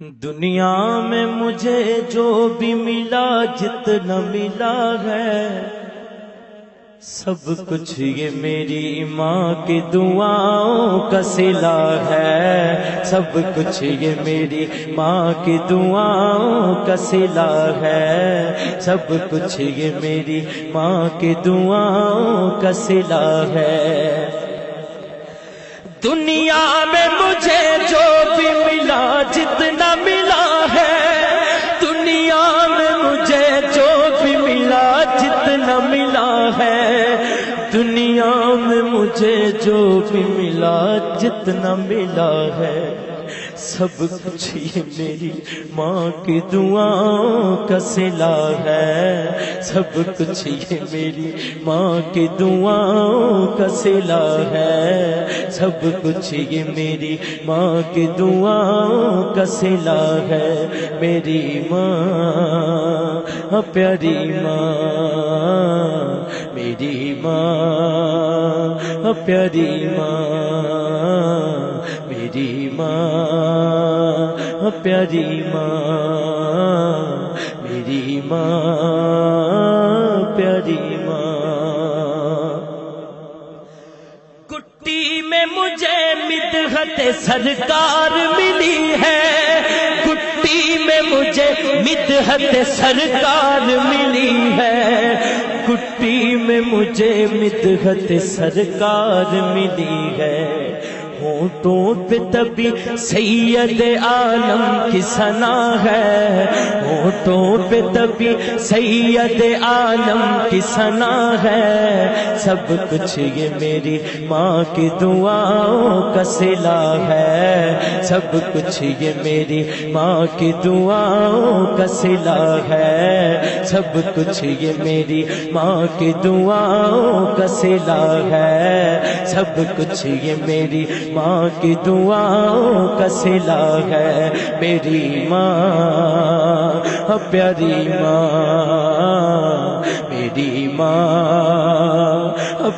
دنیا میں مجھے جو بھی ملا جتنا ملا ہے سب کچھ یہ میری ماں کی دعاؤں کا صلہ ہے، سب کچھ یہ میری ماں کی دعاؤں کا صلہ ہے، سب کچھ یہ میری ماں کی دعاؤں کا صلہ ہے۔ دنیا میں مجھے جو بھی ملا جتنا ملا ہے، دنیا میں مجھے جو بھی ملا جتنا ملا ہے، دنیا میں مجھے جو بھی ملا جتنا ملا ہے، سب کچھ یہ میری ماں کی دعاؤں کا صلہ ہے، سب کچھ یہ میری ماں کی دعاؤں کا صلہ ہے، سب کچھ یہ میری ماں کی دعاؤں کا صلہ ہے۔ میری ماں پیاری ماں، میری ماں پیاری ماں، میری ماں پیاری ماں، میری ماں پیاری ماں۔ کٹی میں مجھے مدحت سرکار ملی ہے، کٹی میں مجھے مدحت سرکار ملی ہے، کٹی میں مجھے مدحت سرکار ملی ہے۔ ہونٹوں پہ تبھی سید عالم کی ثنا ہے، ہونٹوں پہ تبھی سید عالم کی ثنا ہے، سب کچھ یہ میری ماں کی دعاؤں کا صلہ ہے، سب کچھ یہ میری ماں کی دعاؤں کا صلہ ہے، سب کچھ یہ میری ماں کی دعاؤں کا صلہ ہے، سب کچھ یہ میری ماں کی دعاؤں کا صلہ ہے۔ میری ماں پیاری ماں، میری ماں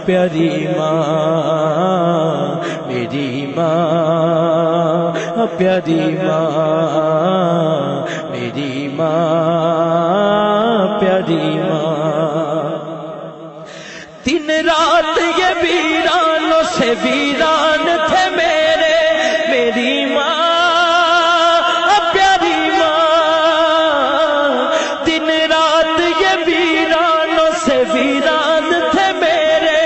پیاری ماں، میری ماں پیاری ماں، میری ماں پیاری ماں۔ دن رات یہ ویرانوں سے ویران تھے میرے، میری ماں پیاری ماں، دن رات یہ ویرانوں سے ویران تھے میرے،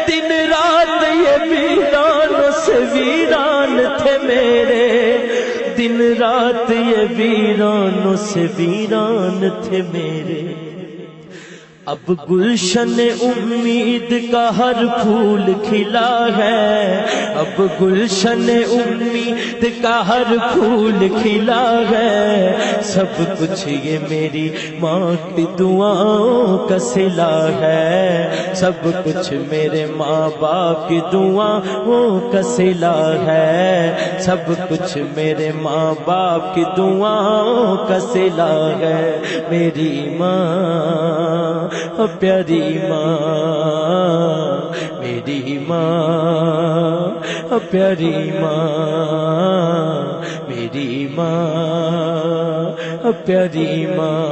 دن رات یہ ویرانوں سے ویران تھے میرے، دن رات یہ ویرانوں سے ویران تھے میرے۔ اب گلشن امید کا ہر پھول کھلا ہے، اب گلشن امید کا ہر پھول کھلا ہے، سب کچھ یہ میری ماں کی دعاؤں کا صلہ ہے، سب کچھ میرے ماں باپ کی دعاؤں کا صلہ ہے، سب کچھ میرے ماں باپ کی دعاؤں کا صلہ ہے۔ میری ماں پیاری ماں، میری ماں پیاری ماں، میری ماں پیاری ماں،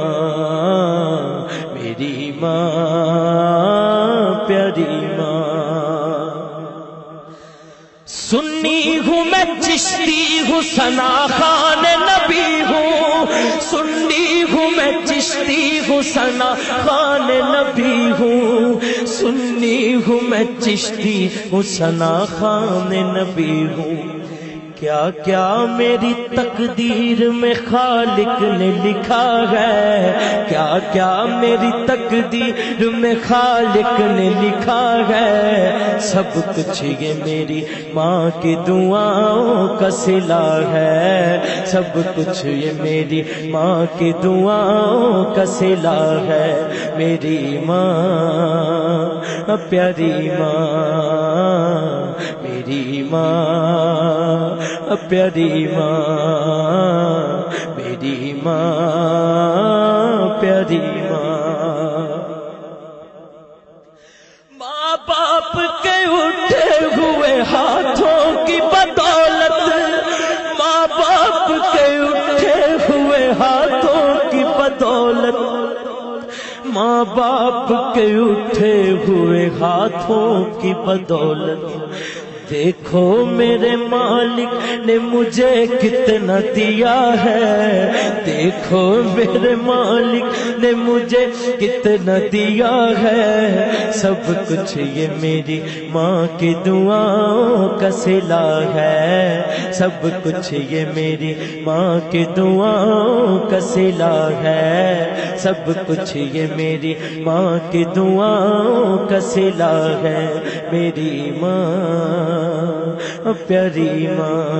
میری ماں پیاری ماں۔ سنی ہوں میں چشتی ہوں ثنا خوان نبی ہوں، سنی ہوں میں چشتی ہوں ثنا خوان نبی ہوں، سنی ہوں میں چشتی ہوں ثنا خوان نبی ہوں۔ کیا کیا میری تقدیر میں خالق نے لکھا ہے، کیا کیا میری تقدیر میں خالق نے لکھا ہے، سب کچھ یہ میری ماں کی دعاؤں کا صلہ ہے، سب کچھ یہ میری ماں کی دعاؤں کا صلہ ہے۔ میری ماں پیاری ماں، میری ماں پیاری ماں، میری ماں پیاری ماں۔ ماں باپ کے اٹھے ہوئے ہاتھوں کی بدولت، ماں باپ کے ماں باپ کے اٹھے ہوئے ہاتھوں کی بدولت دیکھو میرے مالک نے مجھے کتنا دیا ہے، دیکھو میرے مالک نے مجھے کتنا دیا ہے، سب کچھ یہ میری ماں کی دعاؤں کا صلہ ہے، سب کچھ یہ میری ماں کی دعاؤں کا صلہ ہے، سب کچھ یہ میری ماں کی دعاؤں کا صلہ ہے، میری ماں پیاری ماں،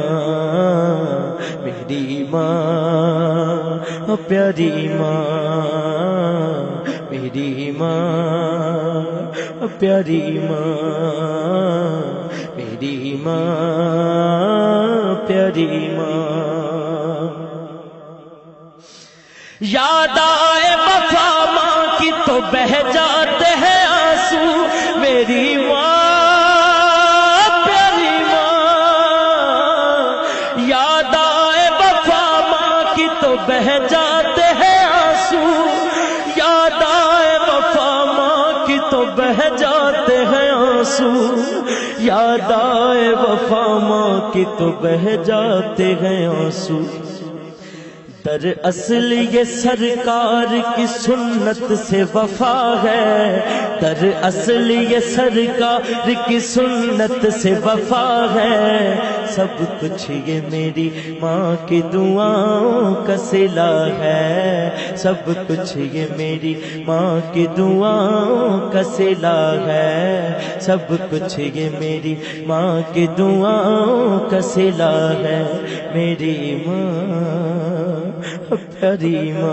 میری ماں پیاری ماں، میری ماں پیاری ماں، میری ماں پیاری ماں۔ یاد آئے وفا ماں کی تو بہہ جاتے ہیں آنسو، میری ماں بہہ جاتے ہیں آنسو، یاد آئے وفا ماں کی تو بہہ جاتے ہیں آنسو، یاد آئے وفا ماں کی تو بہہ جاتے ہیں آنسو۔ دراصل یہ سرکار کی سنت سے وفا ہے، دراصل یہ سرکار کی سنت سے وفا ہے، سب کچھ یہ میری ماں کی دعاؤں کا صلہ ہے، سب کچھ یہ میری ماں کی دعاؤں کا صلہ ہے، سب کچھ یہ میری ماں کی دعاؤں کا صلہ ہے، میری ماں پیاری ماں،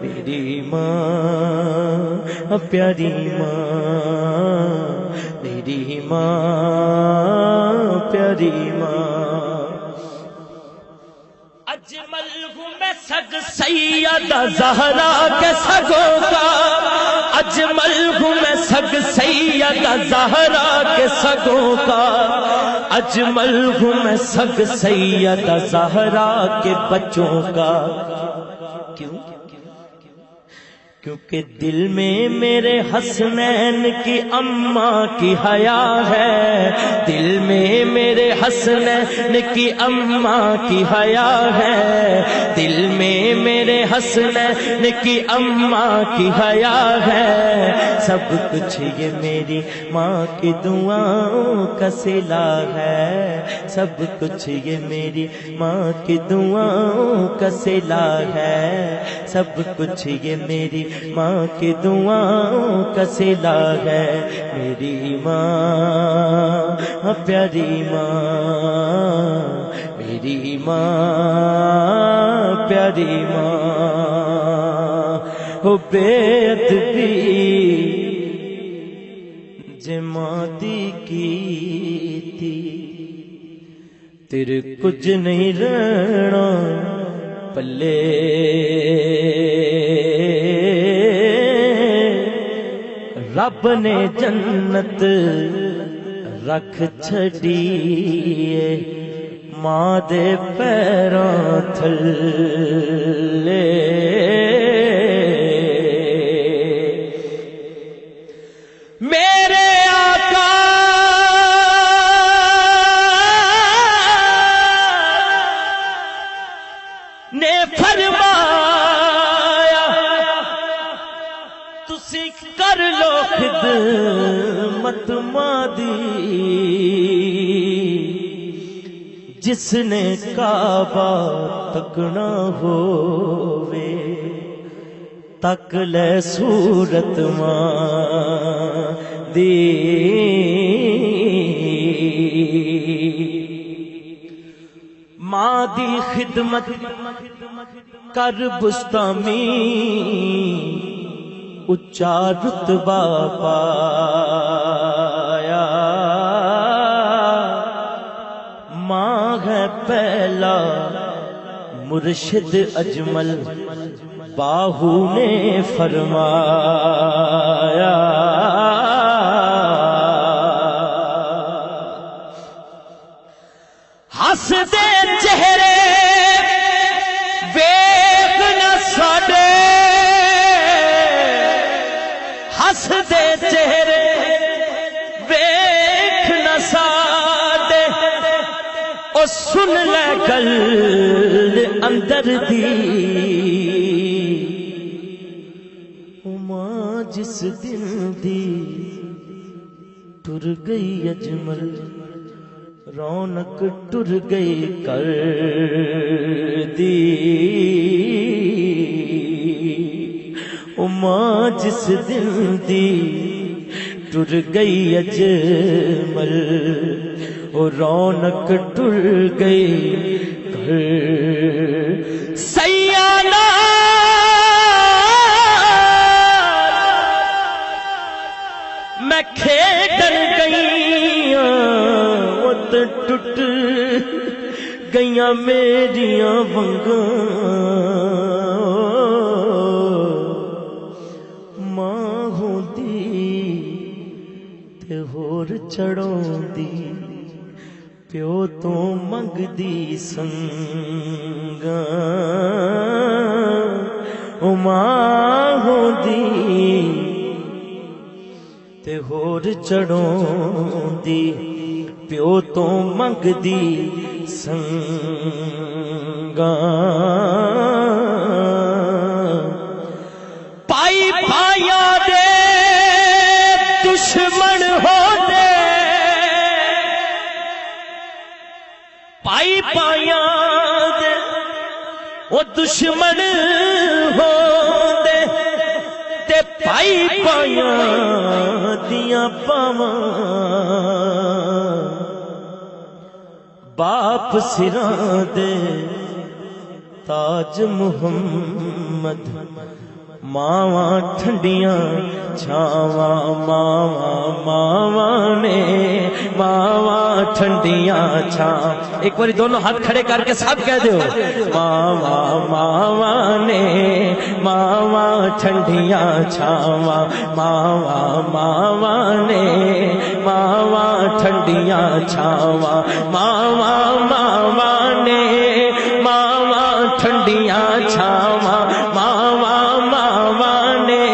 میری ماں پیاری ماں، میری ماں پیاری ماں۔ اجمل ہوں میں سگ سیدہ زہرا کے سگوں کا، اجمل ہوں میں سگ سیدہ زہرا کے سگوں کا، اجمل ہوں میں سگ سیدہ زہرا کے بچوں کا۔ کیوں؟ کیونکہ دل میں میرے حسنین کی اماں کی حیا ہے، دل میں میرے حسنین کی اماں کی حیا ہے، دل میں میرے حسنین کی اماں کی حیا ہے، سب کچھ یہ میری ماں کی دعاؤں کا صلہ ہے، سب کچھ یہ میری ماں کی دعاؤں کا صلہ ہے، سب کچھ یہ میری ماں کی دعاؤں کا صلہ ہے، میری ماں پیاری ماں، میری ماں پیاری ماں۔ ہو بے ادبی جماں دی کیتی، تیرے کچھ نہیں رہنا پلے، رب نے جنت رکھ چھڑی ماں دے پیراں تھلے، میرے آقا نے فرمایا تسی کر لو خدمت ماں دی، جس نے کعبہ تکنا ہووے تک لے صورت ماں دی، ماں دی خدمت کر بستامی اچا رتبہ پایا، ماں ہے پہلا مرشد اجمل باہو نے فرمایا، ہس دے چہرے ویکھ نہ ساڈے ہسدے چہرے ویکھ نہ ساڈے او سن لے گل اندر دی ماں جس دن دی ٹر گئی اجمل رونق ٹر گئی کر دی ماں جس دن دی ٹر گئی اجمل رونق ٹر گئی کر سیانہ میں کھیڈن گئیاں ٹٹ گئیاں میریاں ونگاں ماں ہوندی تے ہور چڑھوندی پیو تو منگدی سنگاں او ماں ہوندی تے ہور چڑھوندی پیو تو منگدی سنگاں پائی پایا دے دشمن ہو دے پائی پایا دے وہ دشمن ہو دے تے پائی پایا دیاں پاواں باپ سراں دے تاج محمد ماواں ٹھنڈیاں چھاواں ماواں نے ماواں ٹھنڈیاں چھاں ایک باری دونوں ہاتھ کھڑے کر کے سب کہہ دیو ماواں نے ماواں ٹھنڈیاں چھاواں ماواں نے ماواں ٹھنڈیاں چھاواں ماواں نے ماواں ٹھنڈیاں چھاواں ماواں نے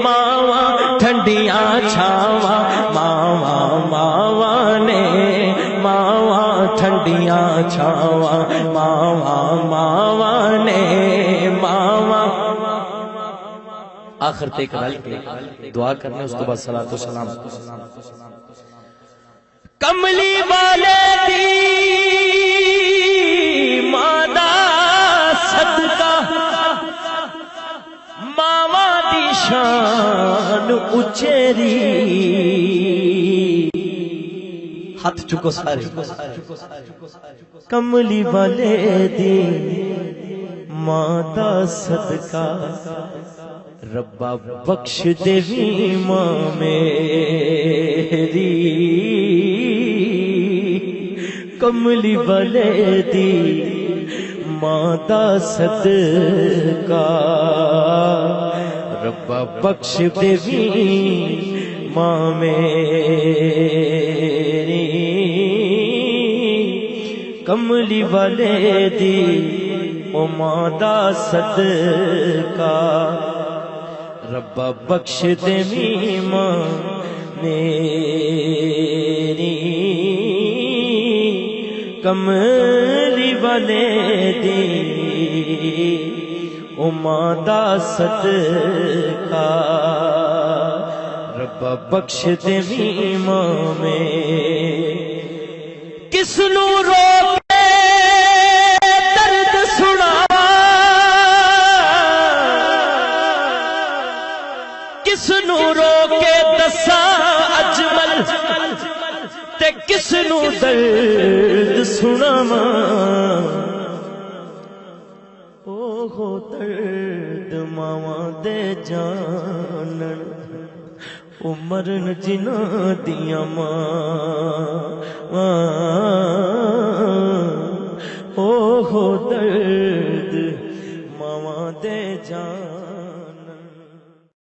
ماواں ٹھنڈیاں چھاواں ماواں نے ماواں ٹھنڈیاں چھاواں ماواں نے ماواں آخر تک رل کے دعا کرنے اس کے بعد صلاۃ و سلام کملی والے دی مادا صدقہ ماواں دی شان اچیری ہاتھ چکو سارے کملی والے دی مادا صدقہ ربا بخش دیوی ماں میری کملی والے دی ماں دا صدقہ ربا بخش دیوی ماں میری کملی والے دی او ماں دا صدقہ ربا بخش دیوی ماں میری کملی والے دی او ماں دا صدقہ ربا بخش دیوی ماں میں کس نو روکے درد سنا کس نو روکے دسا اجمل تے کس نو درد سناواں او درد ماواں دے جانن او مرن جنہاں دیاں ماں او درد